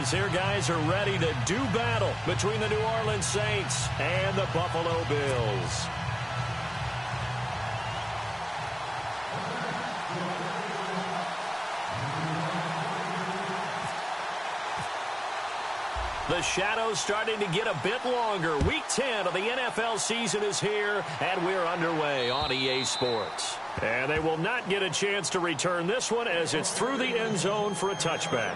Here, guys are ready to do battle between the New Orleans Saints and the Buffalo Bills. The shadow's starting to get a bit longer. Week 10 of the NFL season is here, and we're underway on EA Sports. And they will not get a chance to return this one as it's through the end zone for a touchback.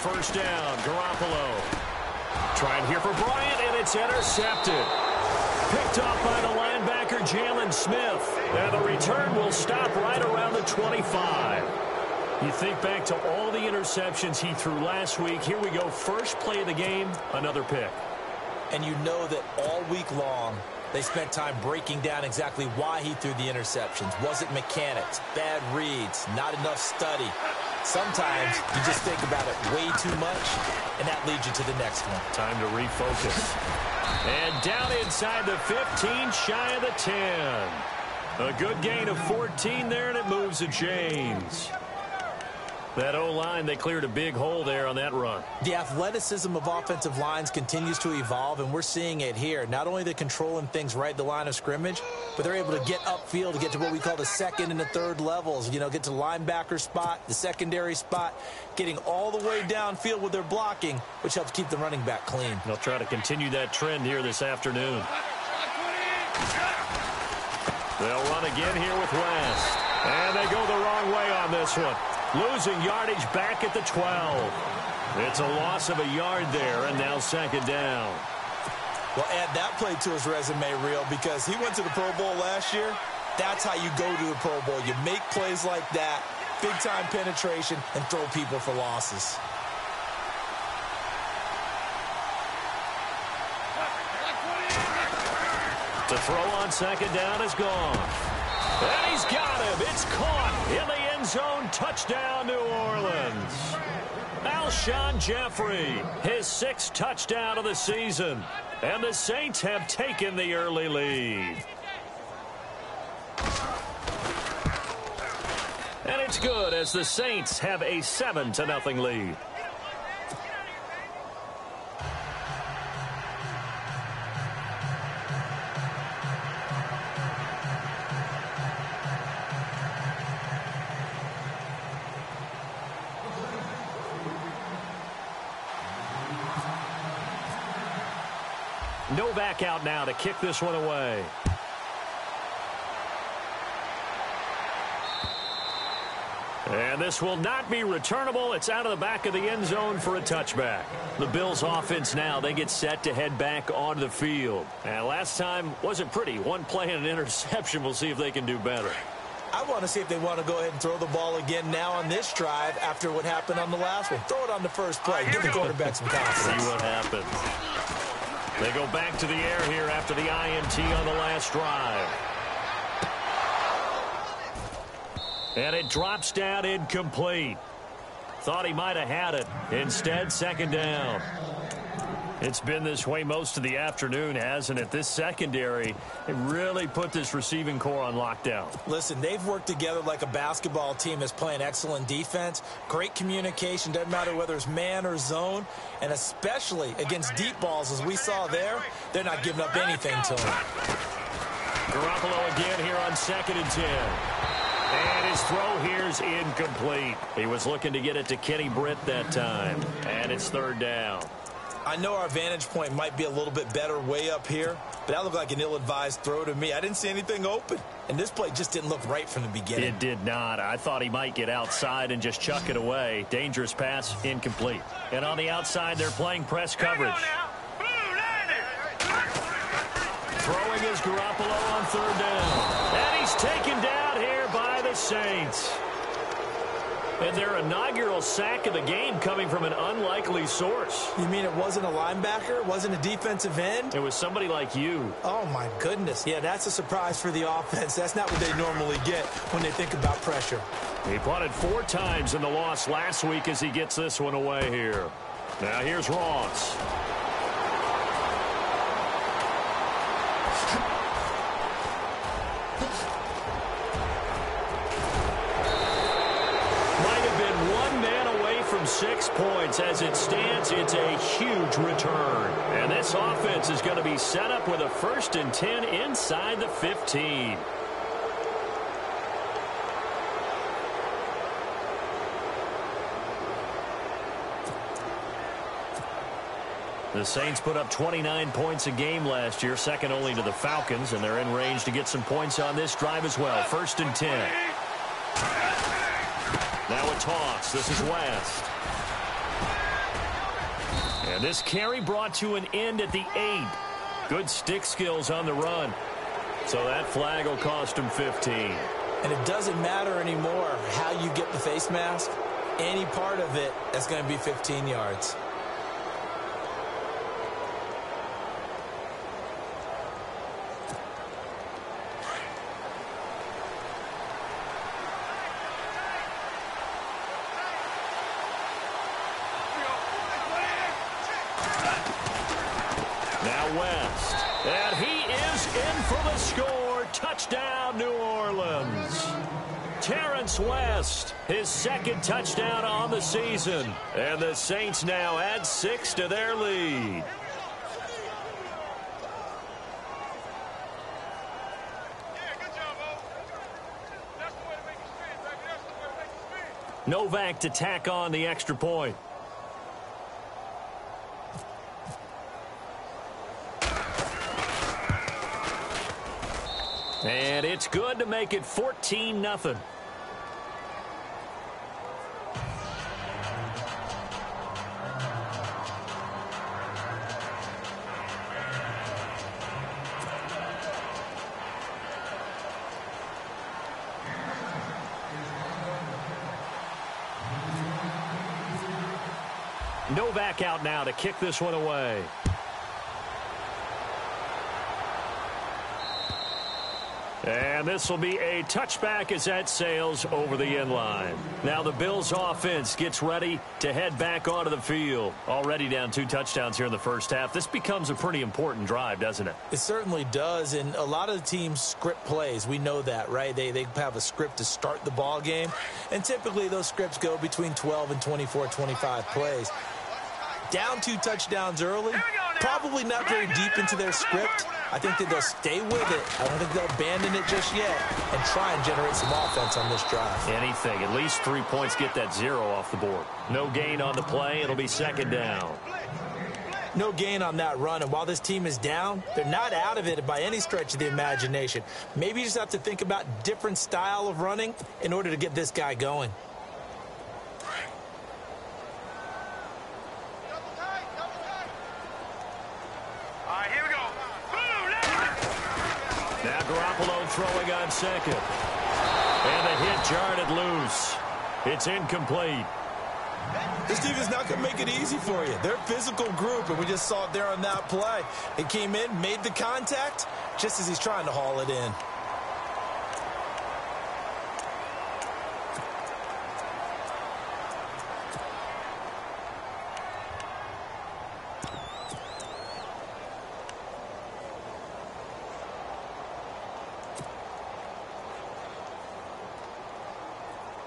First down, Garoppolo. Trying here for Bryant, and it's intercepted. Picked off by the linebacker, Jalen Smith. And the return will stop right around the 25. You think back to all the interceptions he threw last week. Here we go, first play of the game, another pick. And you know that all week long, they spent time breaking down exactly why he threw the interceptions. Was it mechanics, bad reads, not enough study? Sometimes you just think about it way too much, and that leads you to the next one. Time to refocus. And down inside the 15, shy of the 10. A good gain of 14 there, and it moves the chains. That O-line, they cleared a big hole there on that run. The athleticism of offensive lines continues to evolve, and we're seeing it here. Not only they're controlling things right at the line of scrimmage, but they're able to get upfield to get to what we call the second and the third levels. You know, get to the linebacker spot, the secondary spot, getting all the way downfield with their blocking, which helps keep the running back clean. They'll try to continue that trend here this afternoon. They'll run again here with West. And they go the wrong way on this one. Losing yardage back at the 12. It's a loss of a yard there, and now second down. Well, add that play to his resume, Real, because he went to the Pro Bowl last year. That's how you go to the Pro Bowl. You make plays like that, big-time penetration, and throw people for losses. The throw on second down is gone. And he's got him. It's caught in the end zone. Touchdown, New Orleans. Alshon Jeffrey, his 6th touchdown of the season. And the Saints have taken the early lead. And it's good as the Saints have a 7-0 lead. No back out now to kick this one away. And this will not be returnable. It's out of the back of the end zone for a touchback. The Bills offense now, they get set to head back onto the field. And last time wasn't pretty. One play and an interception. We'll see if they can do better. I want to see if they want to go ahead and throw the ball again now on this drive after what happened on the last one. Throw it on the first play. Give the quarterback some confidence. See what happens. They go back to the air here after the INT on the last drive. And it drops down incomplete. Thought he might have had it. Instead, second down. It's been this way most of the afternoon, hasn't it? This secondary, it really put this receiving core on lockdown. Listen, they've worked together like a basketball team that's playing excellent defense. Great communication, doesn't matter whether it's man or zone. And especially against deep balls, as we saw there, they're not giving up anything to them. Garoppolo again here on 2nd and 10. And his throw here's incomplete. He was looking to get it to Kenny Britt that time. And it's 3rd down. I know our vantage point might be a little bit better way up here, but that looked like an ill-advised throw to me. I didn't see anything open, and this play just didn't look right from the beginning. It did not. I thought he might get outside and just chuck it away. Dangerous pass, incomplete. And on the outside, they're playing press coverage. Throwing is Garoppolo on third down. And he's taken down here by the Saints. And their inaugural sack of the game coming from an unlikely source. You mean it wasn't a linebacker? It wasn't a defensive end? It was somebody like you. Oh, my goodness. Yeah, that's a surprise for the offense. That's not what they normally get when they think about pressure. He punted 4 times in the loss last week as he gets this one away here. Now here's Ross. Might have been 1 man away from 6 points. As it stands, it's a huge return. And this offense is going to be set up with a 1st and 10 inside the 15. The Saints put up 29 points a game last year, second only to the Falcons, and they're in range to get some points on this drive as well. 1st and 10. Now a toss. This is West. And this carry brought to an end at the 8. Good stick skills on the run. So that flag will cost him 15. And it doesn't matter anymore how you get the face mask. Any part of it, that's going to be 15 yards. West. And he is in for the score. Touchdown, New Orleans. Terrence West, his 2nd touchdown on the season. And the Saints now add 6 to their lead. Novak to tack on the extra point. And it's good to make it 14-0. Novak out now to kick this one away. And this will be a touchback as that sails over the end line. Now the Bills offense gets ready to head back onto the field. Already down 2 touchdowns here in the first half. This becomes a pretty important drive, doesn't it? It certainly does, and a lot of the teams script plays. We know that, right? They have a script to start the ball game, and typically those scripts go between 12 and 24, 25 plays. Down 2 touchdowns early, probably not very deep into their script. I think that they'll stay with it. I don't think they'll abandon it just yet and try and generate some offense on this drive. Anything. At least 3 points, get that 0 off the board. No gain on the play. It'll be 2nd down. No gain on that run, and while this team is down, they're not out of it by any stretch of the imagination. Maybe you just have to think about different style of running in order to get this guy going. Garoppolo throwing on 2nd. And the hit jarred loose. It's incomplete. This defense is not going to make it easy for you. They're a physical group, and we just saw it there on that play. It came in, made the contact, just as he's trying to haul it in.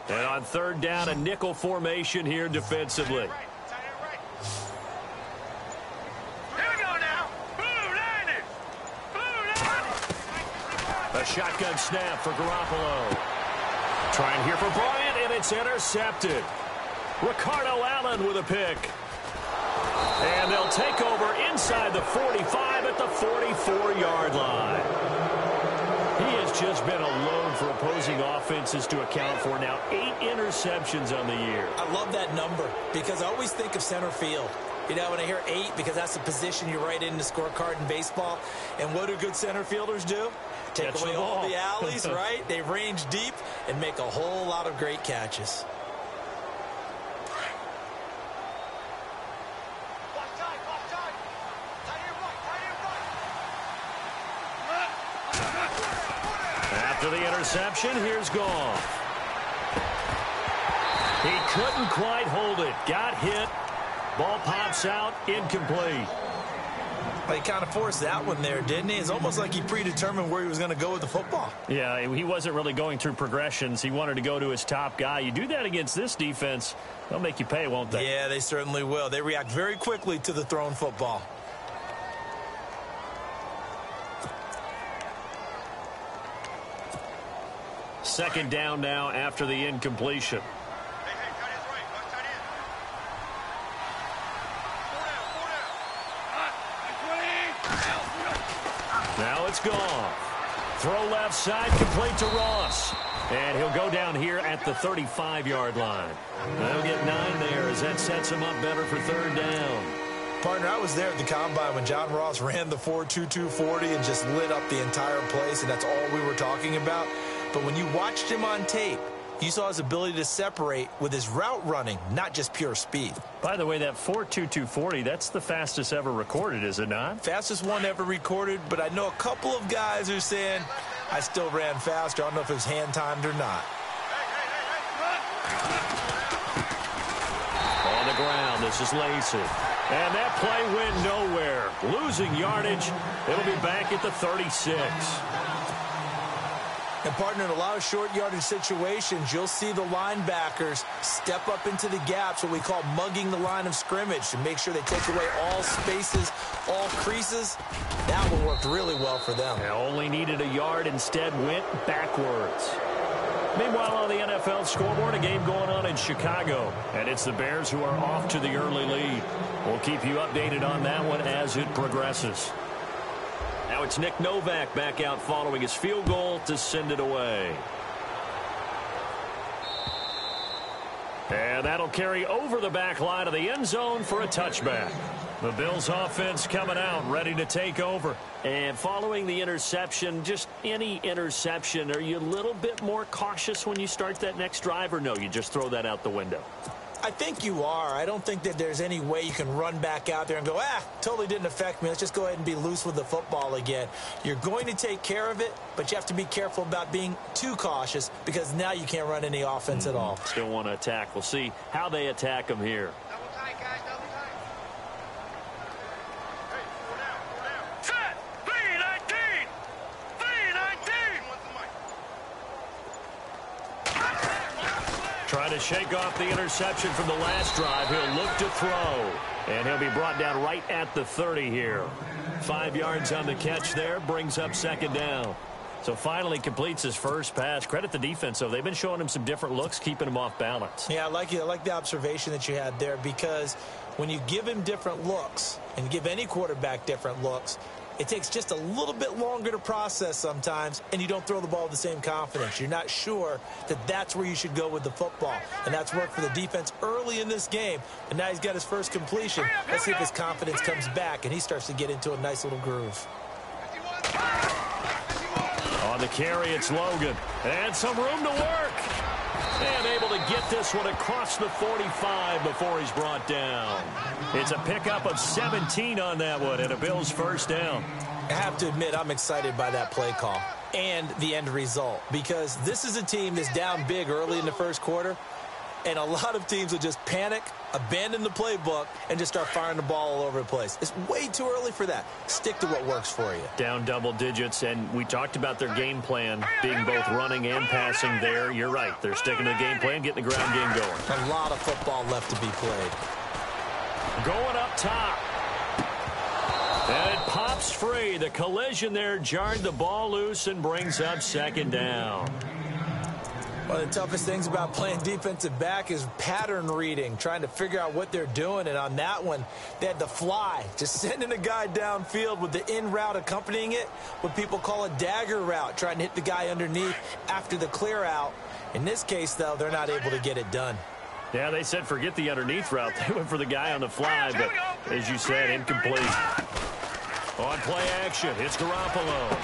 And on 3rd down, a nickel formation here defensively. A shotgun snap for Garoppolo. Trying here for Bryant, and it's intercepted. Ricardo Allen with a pick. And they'll take over inside the 45 at the 44-yard line. He has just been a load for opposing offenses to account for. Now 8 interceptions on the year. I love that number because I always think of center field. You know, when I hear 8, because that's the position you write in the scorecard in baseball. And what do good center fielders do? Take Catch away the all ball. the alleys, right? They range deep and make a whole lot of great catches. After the interception, here's Goff. He couldn't quite hold it. Got hit. Ball pops out. Incomplete. He kind of forced that one there, didn't he? It's almost like he predetermined where he was going to go with the football. Yeah, he wasn't really going through progressions. He wanted to go to his top guy. You do that against this defense, they'll make you pay, won't they? Yeah, they certainly will. They react very quickly to the thrown football. Second down now after the incompletion. Now it's gone. Throw left side, complete to Ross. And he'll go down here at the 35-yard line. They'll get 9 there as that sets him up better for third down. Partner, I was there at the Combine when John Ross ran the 4.22 40 and just lit up the entire place, and that's all we were talking about. But when you watched him on tape, you saw his ability to separate with his route running, not just pure speed. By the way, that 4.22 40, that's the fastest ever recorded, is it not? Fastest one ever recorded, but I know a couple of guys are saying, I still ran faster. I don't know if it was hand-timed or not. On the ground, this is Lacey. And that play went nowhere. Losing yardage. It'll be back at the 36. And, partner, in a lot of short yardage situations, you'll see the linebackers step up into the gaps, what we call mugging the line of scrimmage, to make sure they take away all spaces, all creases. That one worked really well for them. They only needed a yard, instead went backwards. Meanwhile, on the NFL scoreboard, a game going on in Chicago. And it's the Bears who are off to the early lead. We'll keep you updated on that one as it progresses. Now it's Nick Novak back out following his field goal to send it away. And that'll carry over the back line of the end zone for a touchback. The Bills offense coming out, ready to take over. And following the interception, just any interception, are you a little bit more cautious when you start that next drive, or no, you just throw that out the window? I think you are. I don't think that there's any way you can run back out there and go, totally didn't affect me. Let's just go ahead and be loose with the football again. You're going to take care of it, but you have to be careful about being too cautious because now you can't run any offense at all. Still want to attack. We'll see how they attack them here. Double tight, guys, double tight. Hey, four down. Set! B-19! Trying to shake off the interception from the last drive. He'll look to throw. And he'll be brought down right at the 30 here. 5 yards on the catch there. Brings up second down. So finally completes his first pass. Credit the defense, though. They've been showing him some different looks, keeping him off balance. Yeah, I like the observation that you had there, because when you give him different looks and give any quarterback different looks, it takes just a little bit longer to process sometimes, and you don't throw the ball with the same confidence. You're not sure that that's where you should go with the football, and that's worked for the defense early in this game, and now he's got his first completion. Let's see if his confidence comes back, and he starts to get into a nice little groove. On the carry, it's Logan. And some room to work. And able to get this one across the 45 before he's brought down. It's a pickup of 17 on that one, and a Bills first down. I have to admit, I'm excited by that play call and the end result, because this is a team that's down big early in the first quarter, and a lot of teams will just panic, abandon the playbook, and just start firing the ball all over the place. It's way too early for that. Stick to what works for you. Down double digits, and we talked about their game plan being both running and passing there. You're right. They're sticking to the game plan, getting the ground game going. A lot of football left to be played. Going up top. And it pops free. The collision there jarred the ball loose and brings up second down. One of the toughest things about playing defensive back is pattern reading, trying to figure out what they're doing. And on that one, they had the fly, just sending a guy downfield with the in route accompanying it, what people call a dagger route, trying to hit the guy underneath after the clear out. In this case, though, they're not able to get it done. Yeah, they said forget the underneath route. They went for the guy on the fly, but As you said, incomplete. On play action, it's Garoppolo.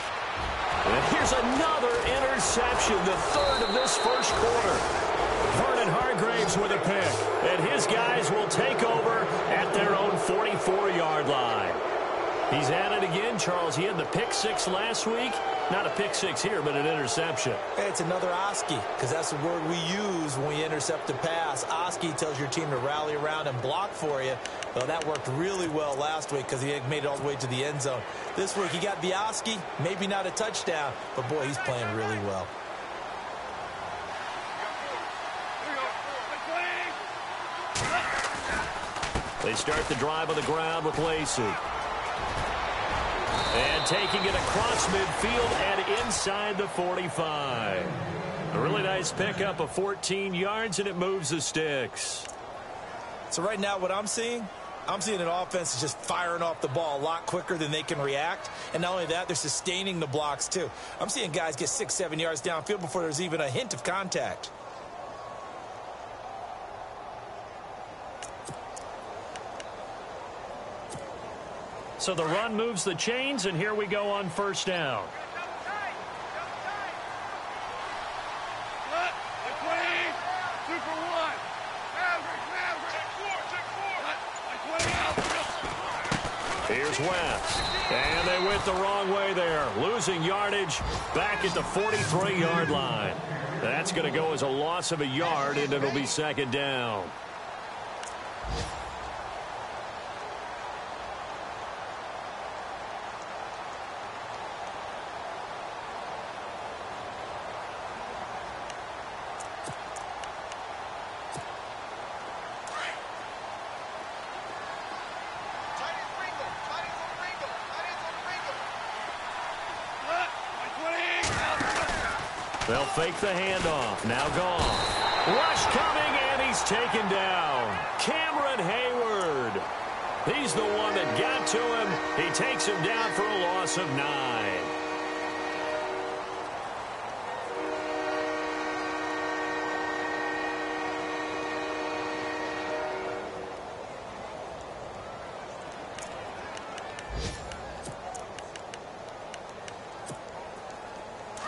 And here's another interception, the third of this first quarter. Vernon Hargraves with a pick, and his guys will take over at their own 44-yard line. He's at it again, Charles. He had the pick six last week. Not a pick six here, but an interception. Hey, it's another Oski, because that's the word we use when we intercept a pass. Oski tells your team to rally around and block for you. Well, that worked really well last week because he made it all the way to the end zone. This week, he got the Oski, maybe not a touchdown, but, boy, he's playing really well. They start the drive on the ground with Lacey. And taking it across midfield and inside the 45. A really nice pickup of 14 yards, and it moves the sticks. So right now what I'm seeing an offense is just firing off the ball a lot quicker than they can react. And not only that, they're sustaining the blocks too. I'm seeing guys get 6-7 yards downfield before there's even a hint of contact. So the run moves the chains, and here we go on first down. Here's West. And they went the wrong way there. Losing yardage back at the 43-yard line. That's going to go as a loss of a yard, and it'll be second down. They'll fake the handoff. Now gone. Rush coming, and he's taken down. Cameron Hayward. He's the one that got to him. He takes him down for a loss of 9.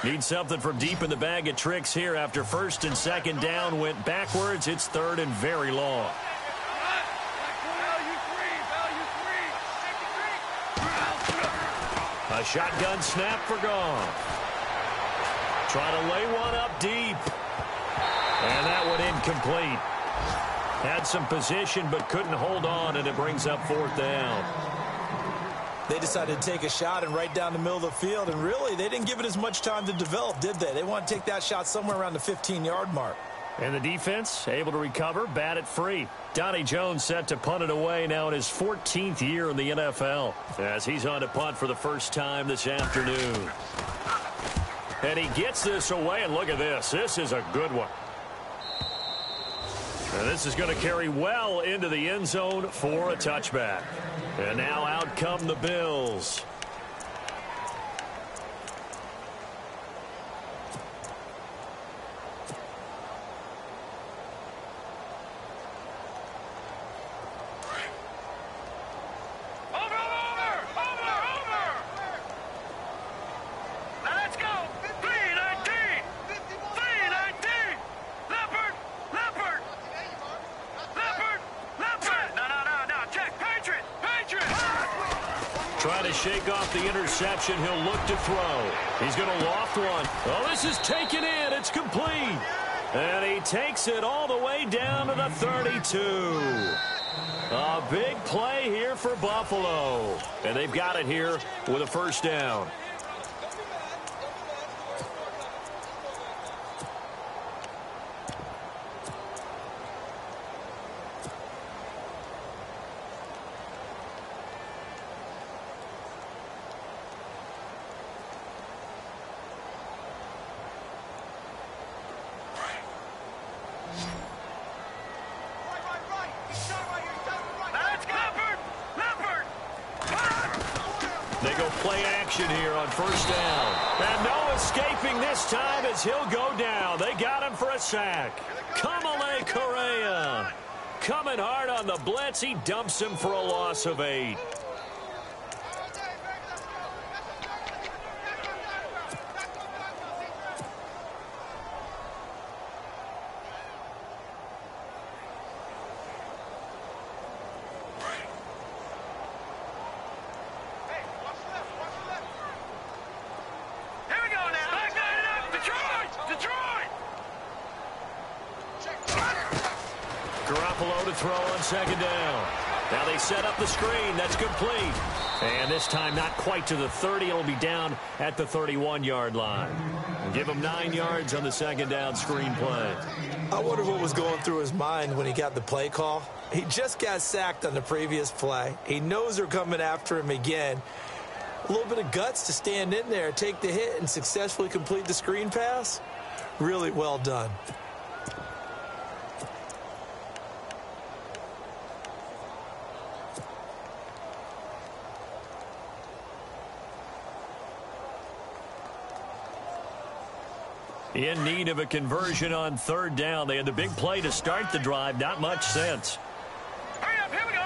Need something from deep in the bag of tricks here after first and second down went backwards. It's third and very long. A shotgun snap for Goff. Try to lay one up deep. And that one incomplete. Had some position but couldn't hold on, and it brings up fourth down. They decided to take a shot and right down the middle of the field, and really, they didn't give it as much time to develop, did they? They want to take that shot somewhere around the 15-yard mark. And the defense able to recover, bat it free. Donnie Jones set to punt it away now in his 14th year in the NFL, as he's on to punt for the first time this afternoon. And he gets this away, and look at this. This is a good one. And this is going to carry well into the end zone for a touchback. And now out come the Bills. Trying to shake off the interception. He'll look to throw. He's going to loft one. Oh, this is taken in. It's complete. And he takes it all the way down to the 32. A big play here for Buffalo. And they've got it here with a first down. They go play action here on first down. And no escaping this time as he'll go down. They got him for a sack. Kamale Correa. coming hard on the blitz. He dumps him for a loss of 8. Garoppolo to throw on second down. Now they set up the screen. That's complete. And this time not quite to the 30. It'll be down at the 31-yard line. Give him 9 yards on the second down screen play. I wonder what was going through his mind when he got the play call. He just got sacked on the previous play. He knows they're coming after him again. A little bit of guts to stand in there, take the hit, and successfully complete the screen pass. Really well done. In need of a conversion on third down. They had the big play to start the drive. Not much sense. Hurry up, here we go.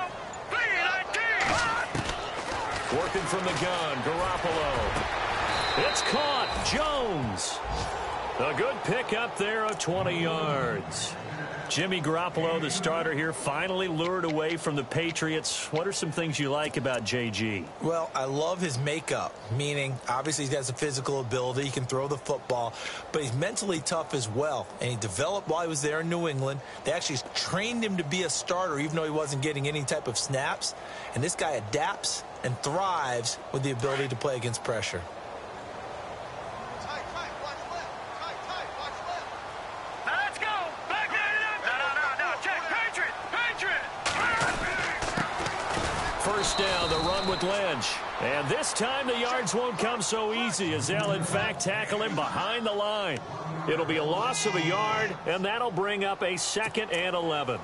Working from the gun, Garoppolo. It's caught. Jones. A good pickup there of 20 yards. Jimmy Garoppolo, the starter here, finally lured away from the Patriots. What are some things you like about JG? Well, I love his makeup, meaning obviously he has a physical ability. He can throw the football, but he's mentally tough as well. And he developed while he was there in New England. They actually trained him to be a starter even though he wasn't getting any type of snaps. And this guy adapts and thrives with the ability to play against pressure. First down, the run with Lynch. And this time the yards won't come so easy as they'll, in fact, tackle him behind the line. It'll be a loss of a yard, and that'll bring up a 2nd and 11.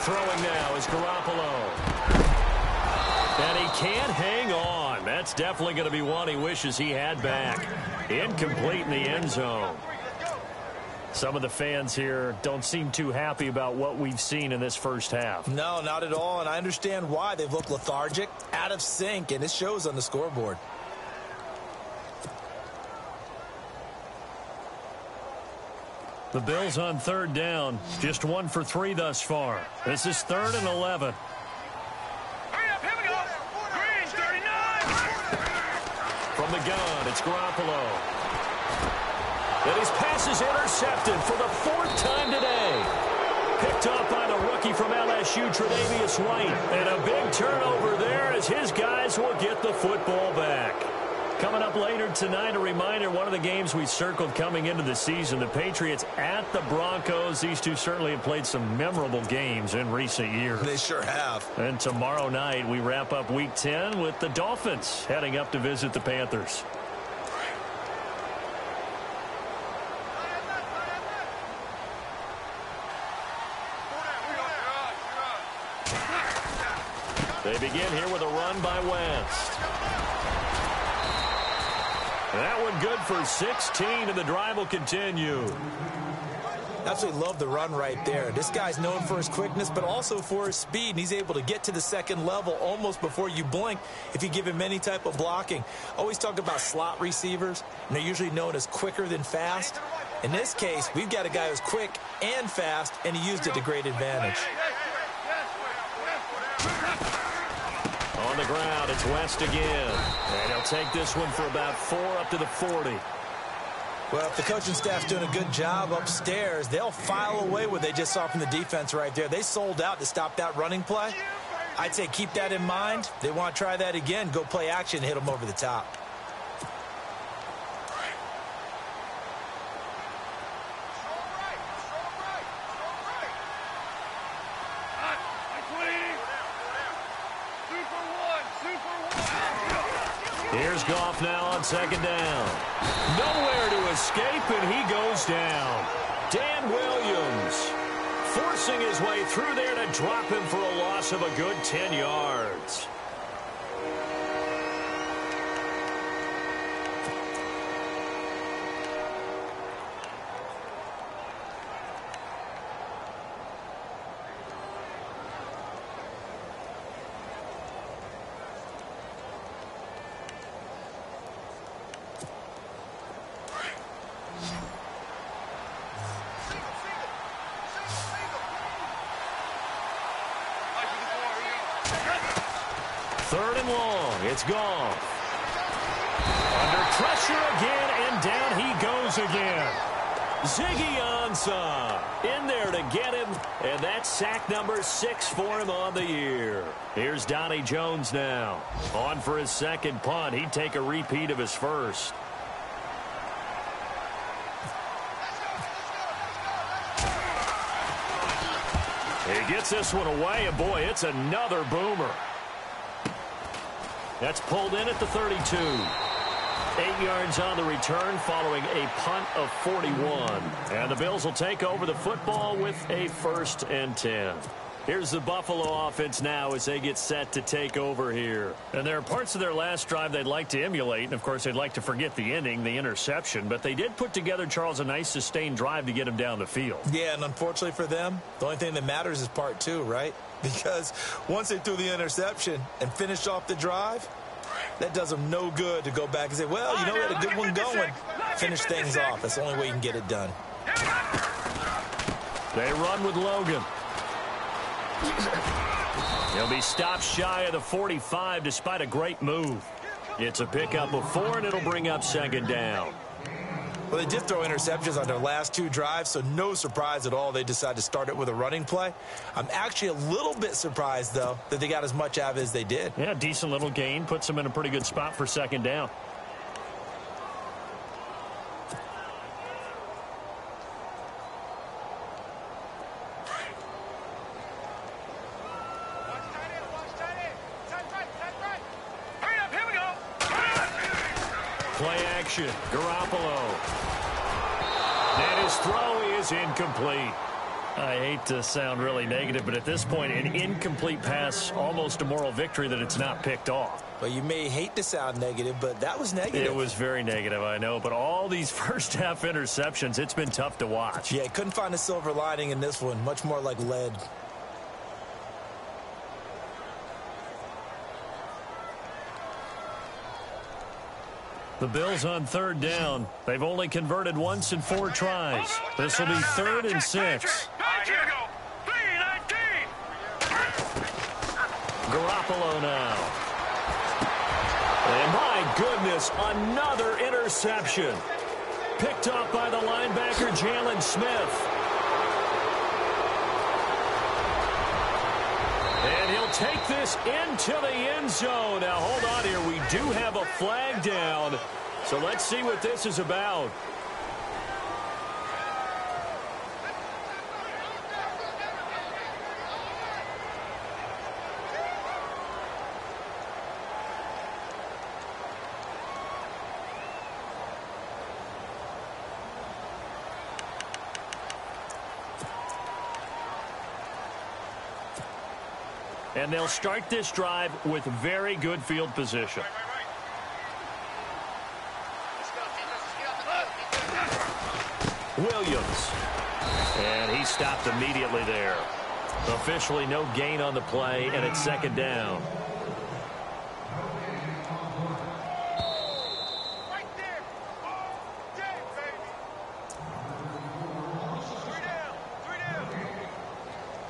Throwing now is Garoppolo. And he can't hang on. That's definitely going to be one he wishes he had back. Incomplete in the end zone. Some of the fans here don't seem too happy about what we've seen in this first half. No, not at all, and I understand why. They've looked lethargic, out of sync, and it shows on the scoreboard. The Bills on third down, just 1 for 3 thus far. This is 3rd and 11. Hurry up, here we go. Green, 39. From the gun, it's Garoppolo. And his pass is intercepted for the 4th time today. Picked off by the rookie from LSU, Tre'Davious White. And a big turnover there as his guys will get the football back. Coming up later tonight, a reminder, one of the games we circled coming into the season, the Patriots at the Broncos. These two certainly have played some memorable games in recent years. They sure have. And tomorrow night, we wrap up Week 10 with the Dolphins heading up to visit the Panthers. They begin here with a run by Wentz. That one good for 16, and the drive will continue. Absolutely love the run right there. This guy's known for his quickness, but also for his speed, and he's able to get to the second level almost before you blink if you give him any type of blocking. Always talk about slot receivers, and they're usually known as quicker than fast. In this case, we've got a guy who's quick and fast, and he used it to great advantage. On the ground, it's West again. And he'll take this one for about 4 up to the 40. Well, if the coaching staff's doing a good job upstairs, they'll file away what they just saw from the defense right there. They sold out to stop that running play. I'd say keep that in mind. They want to try that again. Go play action, hit them over the top. Super one. Here's Goff now on second down. Nowhere to escape, and he goes down. Dan Williams forcing his way through there to drop him for a loss of a good 10 yards. Third and long. It's Goff. Under pressure again, and down he goes again. Ziggy Ansah in there to get him, and that's sack number 6 for him on the year. Here's Donnie Jones now. On for his second punt. He'd take a repeat of his first. He gets this one away, and boy, it's another boomer. That's pulled in at the 32. 8 yards on the return following a punt of 41. And the Bills will take over the football with a 1st and 10. Here's the Buffalo offense now as they get set to take over here. And there are parts of their last drive they'd like to emulate. And, of course, they'd like to forget the ending, the interception. But they did put together, Charles, a nice sustained drive to get him down the field. Yeah, and unfortunately for them, the only thing that matters is part 2, right? Because once they threw the interception and finished off the drive, that does them no good to go back and say, well, you know, we had a good one going. Finish things off. That's the only way you can get it done. They run with Logan. He'll be stopped shy of the 45 despite a great move. It's a pickup of 4, and it'll bring up second down. Well, they did throw interceptions on their last 2 drives, so no surprise at all they decided to start it with a running play. I'm actually a little bit surprised, though, that they got as much out of it as they did. Yeah, decent little gain. Puts them in a pretty good spot for second down. Play action. Garoppolo. And his throw is incomplete. I hate to sound really negative, but at this point, an incomplete pass, almost a moral victory that it's not picked off. Well, you may hate to sound negative, but that was negative. It was very negative, I know. But all these first-half interceptions, it's been tough to watch. Yeah, couldn't find a silver lining in this one. Much more like lead. The Bills on third down. They've only converted once in 4 tries. This will be 3rd and 6. Garoppolo now. And my goodness, another interception. Picked off by the linebacker, Jalen Smith. And he'll take this into the end zone. Now, hold on here. We do have a flag down. So let's see what this is about. And they'll start this drive with very good field position. Williams. And he stopped immediately there. Officially no gain on the play, and it's second down. Right there. All day, baby. 3 down.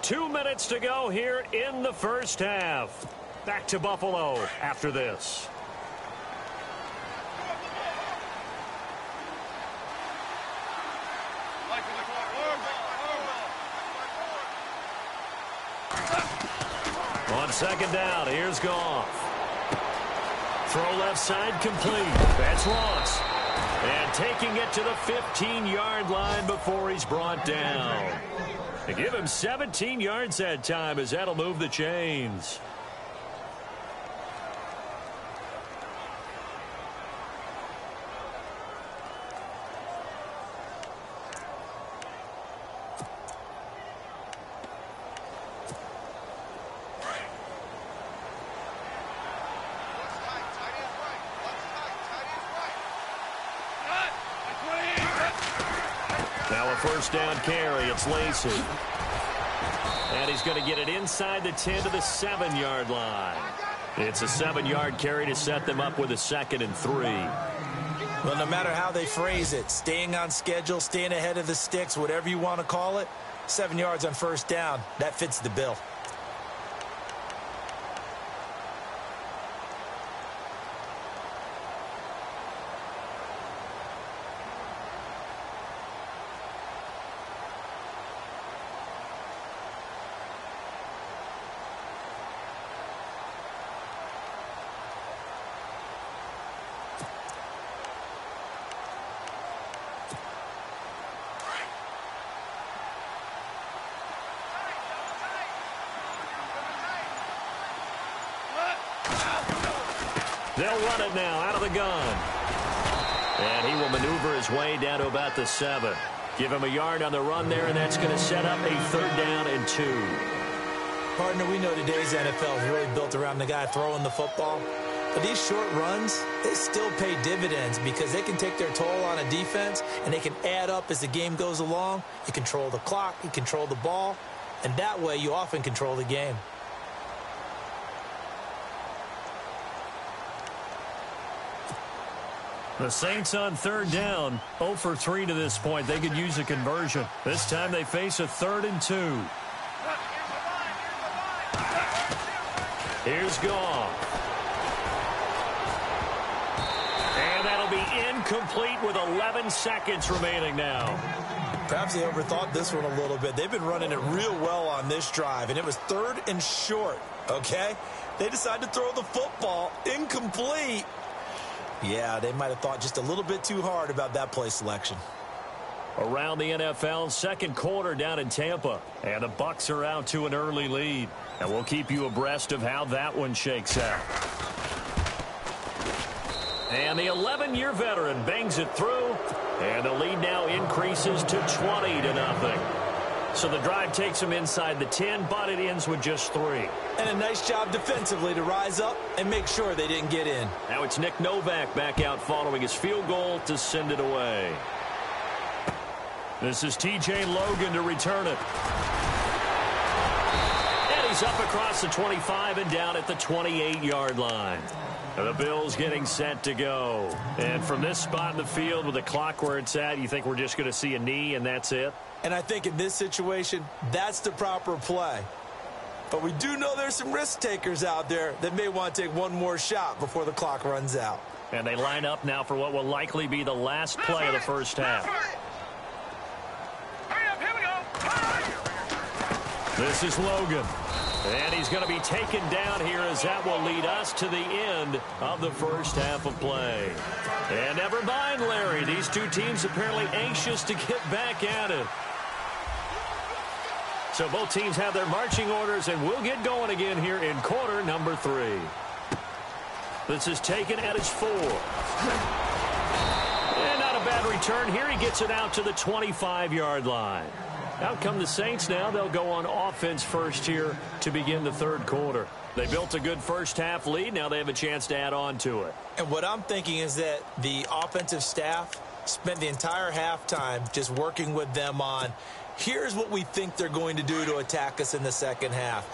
2 minutes to go here in the first half. Back to Buffalo after this. On second down, here's Goff. Throw left side complete. That's Ross. And taking it to the 15-yard line before he's brought down. They give him 17 yards that time as that'll move the chains. A first down carry. It's Lacey. And he's going to get it inside the 10 to the 7-yard line. It's a 7-yard carry to set them up with a 2nd and 3. Well, no matter how they phrase it, staying on schedule, staying ahead of the sticks, whatever you want to call it, 7 yards on first down, that fits the bill. They'll run it now out of the gun. And he will maneuver his way down to about the 7. Give him a yard on the run there, and that's going to set up a 3rd down and 2. Partner, we know today's NFL is really built around the guy throwing the football. But these short runs, they still pay dividends because they can take their toll on a defense, and they can add up as the game goes along. You control the clock, you control the ball, and that way you often control the game. The Saints on 3rd down, 0 for 3 to this point. They could use a conversion. This time they face a 3rd and 2. Here's Goff. And that'll be incomplete with 11 seconds remaining now. Perhaps they overthought this one a little bit. They've been running it real well on this drive, and it was 3rd and short, okay? They decided to throw the football incomplete. Yeah, they might have thought just a little bit too hard about that play selection. Around the NFL, 2nd quarter down in Tampa. And the Bucs are out to an early lead. And we'll keep you abreast of how that one shakes out. And the 11-year veteran bangs it through. And the lead now increases to 20-0. So the drive takes them inside the 10, but it ends with just 3. And a nice job defensively to rise up and make sure they didn't get in. Now it's Nick Novak back out following his field goal to send it away. This is T.J. Logan to return it. And he's up across the 25 and down at the 28-yard line. The Bills getting set to go. And from this spot in the field with the clock where it's at, you think we're just going to see a knee and that's it? And I think in this situation, that's the proper play. But we do know there's some risk takers out there that may want to take one more shot before the clock runs out. And they line up now for what will likely be the last play of the first half. Hurry up, here we go. This is Logan. And he's going to be taken down here as that will lead us to the end of the first half of play. And never mind, Larry. These two teams apparently anxious to get back at it. So both teams have their marching orders, and we'll get going again here in quarter number 3. This is taken at his 4. And not a bad return here. He gets it out to the 25-yard line. Out come the Saints now. They'll go on offense first here to begin the 3rd quarter. They built a good first half lead. Now they have a chance to add on to it. And what I'm thinking is that the offensive staff spent the entire halftime just working with them on, here's what we think they're going to do to attack us in the second half.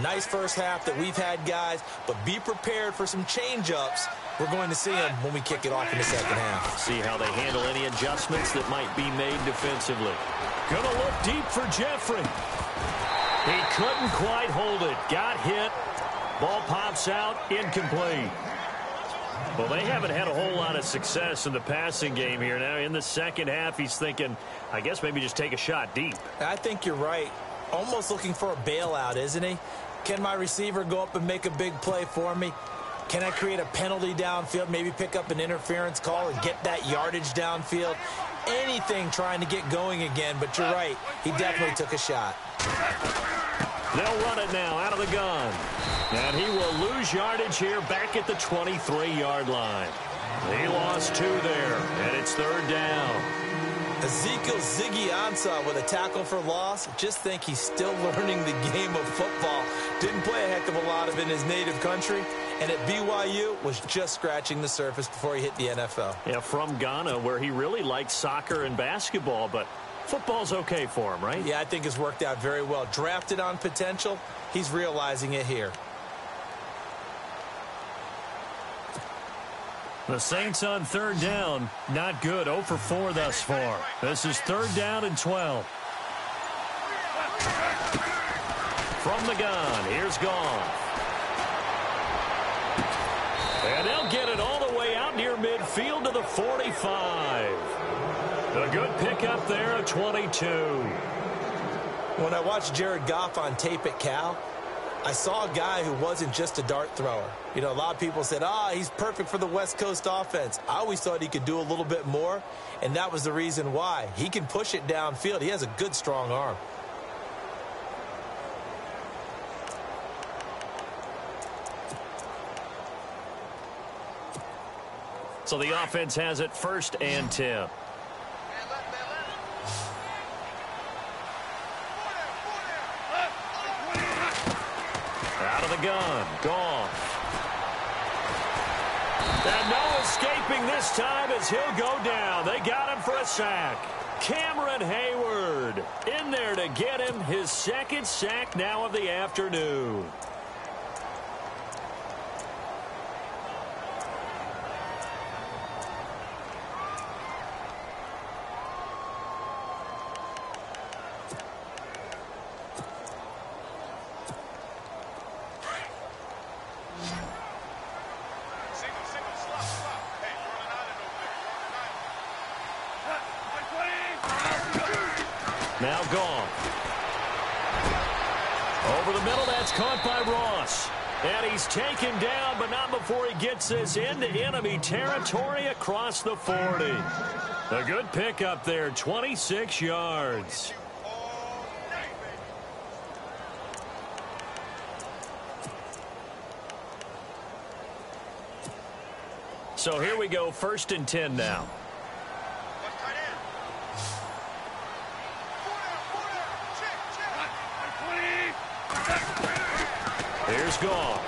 Nice first half that we've had, guys, but be prepared for some change-ups. We're going to see them when we kick it off in the second half. See how they handle any adjustments that might be made defensively. Gonna look deep for Jeffrey. He couldn't quite hold it. Got hit. Ball pops out. Incomplete. Well, they haven't had a whole lot of success in the passing game here. Now, in the second half, he's thinking, I guess maybe just take a shot deep. I think you're right. Almost looking for a bailout, isn't he? Can my receiver go up and make a big play for me? Can I create a penalty downfield, maybe pick up an interference call and get that yardage downfield? Anything trying to get going again, but you're right. He definitely took a shot. They'll run it now out of the gun. And he will lose yardage here back at the 23-yard line. He lost 2 there, and it's 3rd down. Ezekiel Ziggy Ansah with a tackle for loss. Just think he's still learning the game of football. Didn't play a heck of a lot of it in his native country. And at BYU, was just scratching the surface before he hit the NFL. Yeah, from Ghana, where he really liked soccer and basketball, but Football's okay for him, right? Yeah, I think it's worked out very well. Drafted on potential, he's realizing it here. The Saints on third down, not good. 0 for 4 thus far. This is third down and 12. From the gun, here's Goff. And they'll get it all the way out near midfield to the 45. A good pickup there at 22. When I watched Jared Goff on tape at Cal, I saw a guy who wasn't just a dart thrower. You know, a lot of people said, he's perfect for the West Coast offense. I always thought he could do a little bit more, and that was the reason why. He can push it downfield. He has a good, strong arm. So the offense has it first and 10. Out of the gun, Goff. And no escaping this time as he'll go down. They got him for a sack. Cameron Hayward in there to get him his second sack now of the afternoon. Now Goff. Over the middle, that's caught by Ross. And he's taken down, but not before he gets this into enemy territory across the 40. A good pickup there, 26 yards. So here we go, first and 10 now. Here's Goff.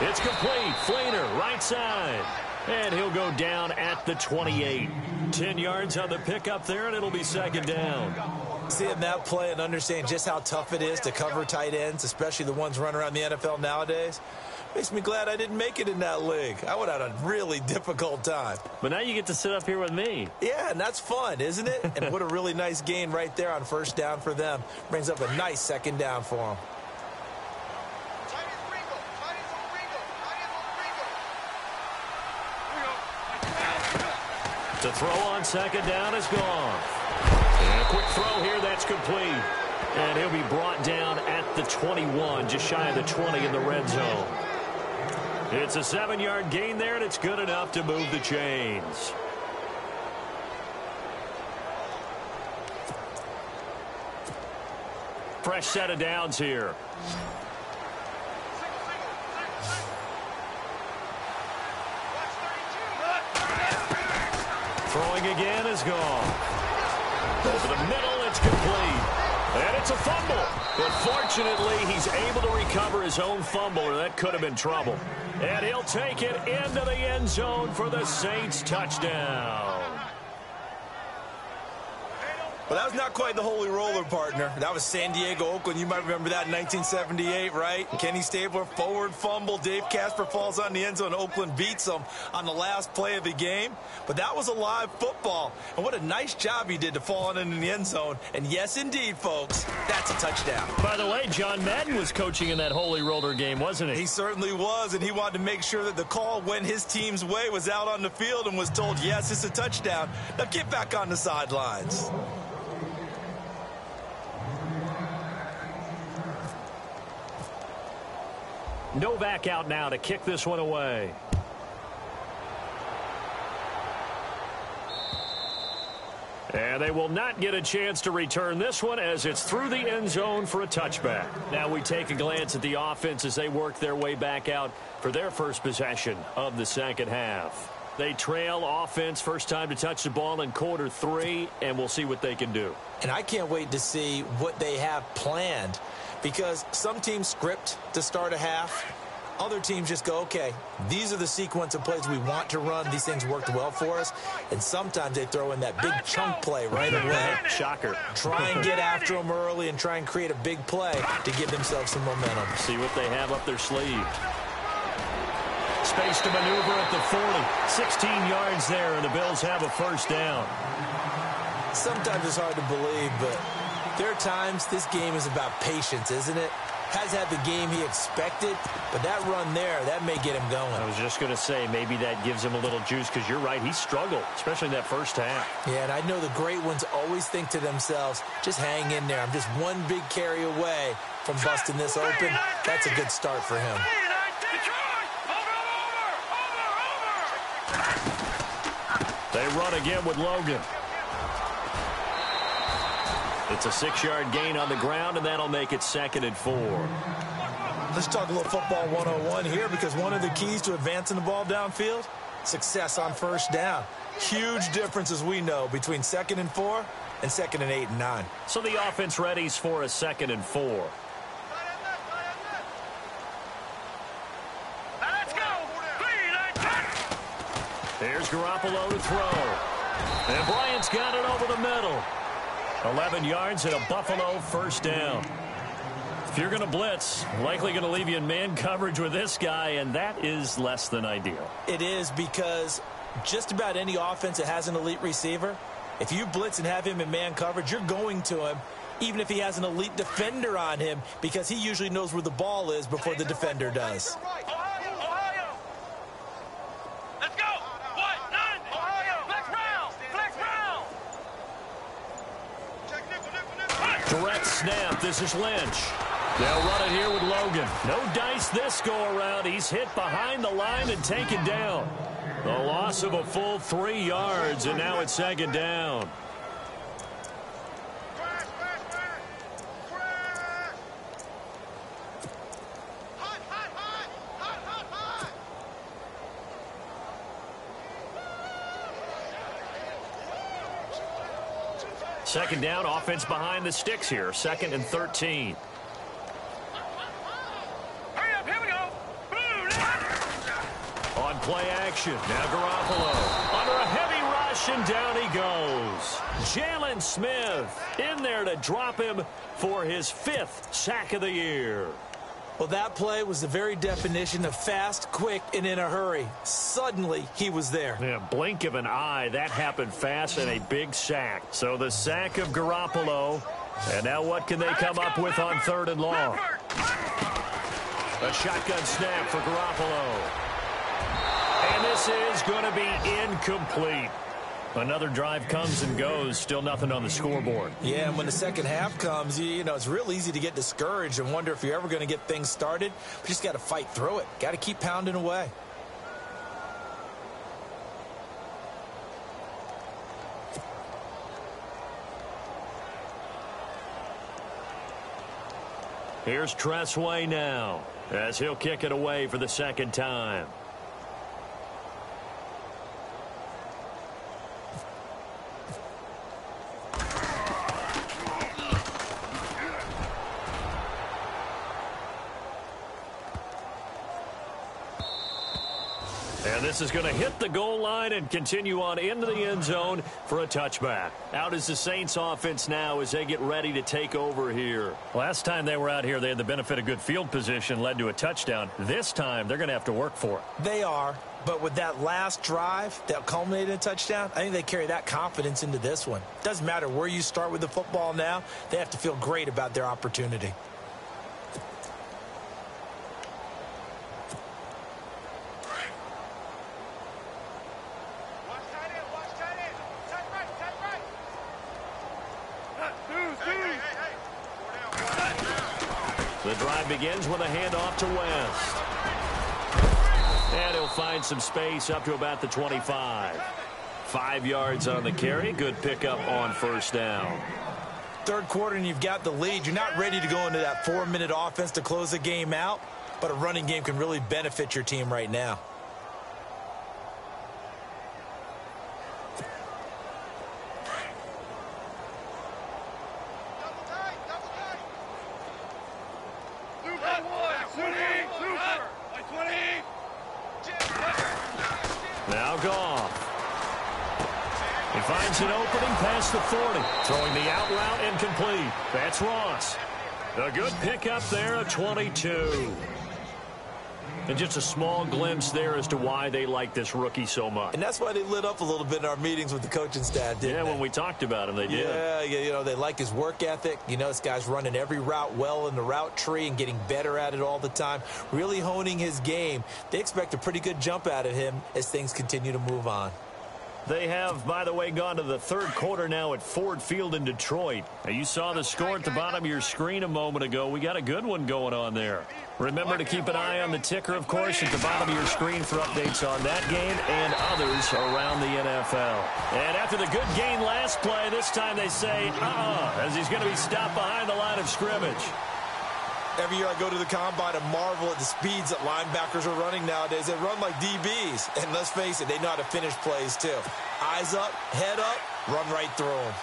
It's complete. Flainer, right side. And he'll go down at the 28. 10 yards on the pickup there, and it'll be second down. Seeing that play and understanding just how tough it is to cover tight ends, especially the ones running around the NFL nowadays, makes me glad I didn't make it in that league. I would have had a really difficult time. But now you get to sit up here with me. Yeah, and that's fun, isn't it? And what a really nice gain right there on first down for them. Brings up a nice second down for them. To throw on second down is Goff. And a quick throw here, that's complete. And he'll be brought down at the 21, just shy of the 20 in the red zone. It's a 7-yard gain there, and it's good enough to move the chains. Fresh set of downs here. Throwing again is Goff. Over the middle, it's complete. And it's a fumble. But fortunately, he's able to recover his own fumble, or that could have been trouble. And he'll take it into the end zone for the Saints touchdown. Well, that was not quite the holy roller, partner. That was San Diego, Oakland. You might remember that in 1978, right? Kenny Stabler, forward fumble. Dave Casper falls on the end zone. Oakland beats them on the last play of the game. But that was a live football. And what a nice job he did to fall on in the end zone. And yes, indeed, folks, that's a touchdown. By the way, John Madden was coaching in that holy roller game, wasn't he? He certainly was, and he wanted to make sure that the call went his team's way, was out on the field and was told, yes, it's a touchdown. Now get back on the sidelines. Novak out now to kick this one away. And they will not get a chance to return this one as it's through the end zone for a touchback. Now we take a glance at the offense as they work their way back out for their first possession of the second half. They trail offense, first time to touch the ball in quarter 3, and we'll see what they can do. And I can't wait to see what they have planned, because some teams script to start a half. Other teams just go, okay, these are the sequence of plays we want to run. These things worked well for us. And sometimes they throw in that big chunk play right away. Shocker. Try and get after them early and try and create a big play to give themselves some momentum. See what they have up their sleeve. Space to maneuver at the 40. 16 yards there, and the Bills have a first down. Sometimes it's hard to believe, but there are times this game is about patience, isn't it? Has had the game he expected, but that run there, that may get him going. I was just going to say, maybe that gives him a little juice, because you're right, he struggled, especially in that first half. Yeah, and I know the great ones always think to themselves, just hang in there. I'm just one big carry away from busting this open. That's a good start for him. They run again with Logan. It's a 6-yard gain on the ground, and that'll make it 2nd and 4. Let's talk a little football 101 here, because one of the keys to advancing the ball downfield, success on first down. Huge difference, as we know, between 2nd and 4 and 2nd and 8 and 9. So the offense readies for a 2nd and 4. Let's go. Here's Garoppolo to throw. And Bryant's got it over the middle. 11 yards and a Buffalo first down. If you're going to blitz, likely going to leave you in man coverage with this guy, and that is less than ideal. It is, because just about any offense that has an elite receiver, if you blitz and have him in man coverage, you're going to him, even if he has an elite defender on him, because he usually knows where the ball is before the defender does. Direct snap. This is Lynch. They'll run it here with Logan. No dice this go-around. He's hit behind the line and taken down. The loss of a full 3 yards, and now it's 2nd down. Second down, offense behind the sticks here. 2nd and 13. Hurry up, here we go. On play action, now Garoppolo. Under a heavy rush, and down he goes. Jalen Smith in there to drop him for his 5th sack of the year. Well, that play was the very definition of fast, quick, and in a hurry. Suddenly, he was there. Yeah, blink of an eye. That happened fast, and a big sack. So the sack of Garoppolo. And now what can they come up with on 3rd and long? A shotgun snap for Garoppolo. And this is going to be incomplete. Another drive comes and goes. Still nothing on the scoreboard. Yeah, and when the second half comes, you know, it's real easy to get discouraged and wonder if you're ever going to get things started. But you just got to fight through it. Got to keep pounding away. Here's Tressway now, as he'll kick it away for the 2nd time. And this is going to hit the goal line and continue on into the end zone for a touchback. Out is the Saints offense now as they get ready to take over here. Last time they were out here, they had the benefit of good field position, led to a touchdown. This time, they're going to have to work for it. They are, but with that last drive that culminated in a touchdown, I think they carry that confidence into this one. Doesn't matter where you start with the football now, they have to feel great about their opportunity. The drive begins with a handoff to West. And he'll find some space up to about the 25. 5 yards on the carry. Good pickup on first down. Third quarter and you've got the lead. You're not ready to go into that 4-minute offense to close the game out, but a running game can really benefit your team right now. Goff. He finds an opening past the 40. Throwing the out route and complete. That's Ross. A good pickup there at 22. And just a small glimpse there as to why they like this rookie so much. And that's why they lit up a little bit in our meetings with the coaching staff, didn't they? When we talked about him, they did. Yeah, they like his work ethic. This guy's running every route well in the route tree and getting better at it all the time, really honing his game. They expect a pretty good jump out of him as things continue to move on. They have, by the way, gone to the third quarter now at Ford Field in Detroit. Now, you saw the score at the bottom of your screen a moment ago. We got a good one going on there. Remember to keep an eye on the ticker, of course, at the bottom of your screen for updates on that game and others around the NFL. And after the good gain last play, this time they say, as he's going to be stopped behind the line of scrimmage. Every year I go to the combine and marvel at the speeds that linebackers are running nowadays. They run like DBs. And let's face it, they know how to finish plays too. Eyes up, head up, run right through them.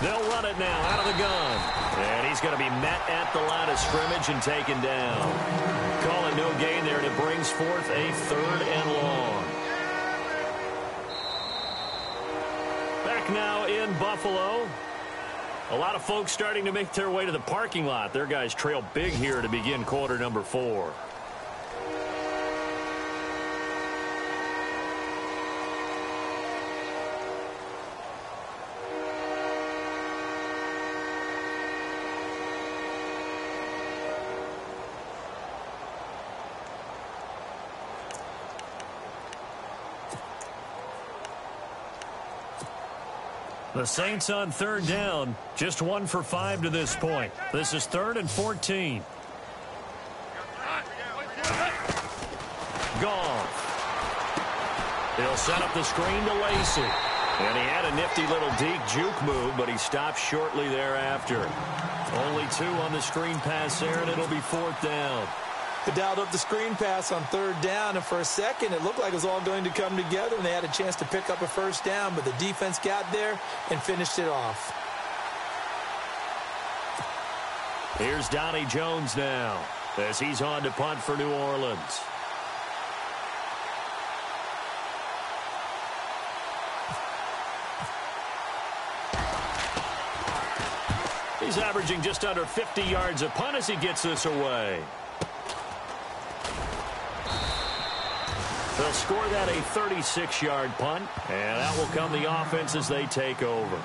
They'll run it now out of the gun. And he's going to be met at the line of scrimmage and taken down. Calling no gain there, and it brings forth a 3rd and long. Back now in Buffalo. A lot of folks starting to make their way to the parking lot. Their guys trail big here to begin quarter number 4. The Saints on 3rd down, just 1 for 5 to this point. This is 3rd and 14. Goff. He'll set up the screen to Lacey. And he had a nifty little deep juke move, but he stopped shortly thereafter. Only 2 on the screen pass there, and it'll be 4th down. They dialed up the screen pass on 3rd down, and for a second it looked like it was all going to come together, and they had a chance to pick up a 1st down, but the defense got there and finished it off. Here's Donnie Jones now as he's on to punt for New Orleans. He's averaging just under 50 yards a punt as he gets this away. They'll score that a 36-yard punt, and that will come the offense as they take over.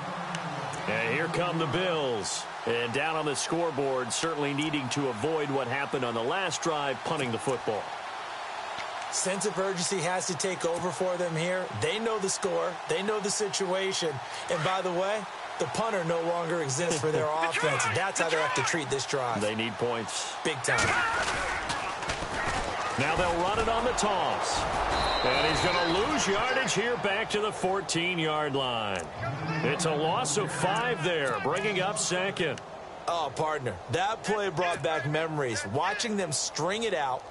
And here come the Bills. And down on the scoreboard, certainly needing to avoid what happened on the last drive, punting the football. Sense of urgency has to take over for them here. They know the score. They know the situation. And by the way, the punter no longer exists for their offense. That's how they have to treat this drive. They need points. Big time. Now they'll run it on the toss. And he's going to lose yardage here back to the 14-yard line. It's a loss of 5 there, bringing up 2nd. Oh, partner, that play brought back memories. Watching them string it out,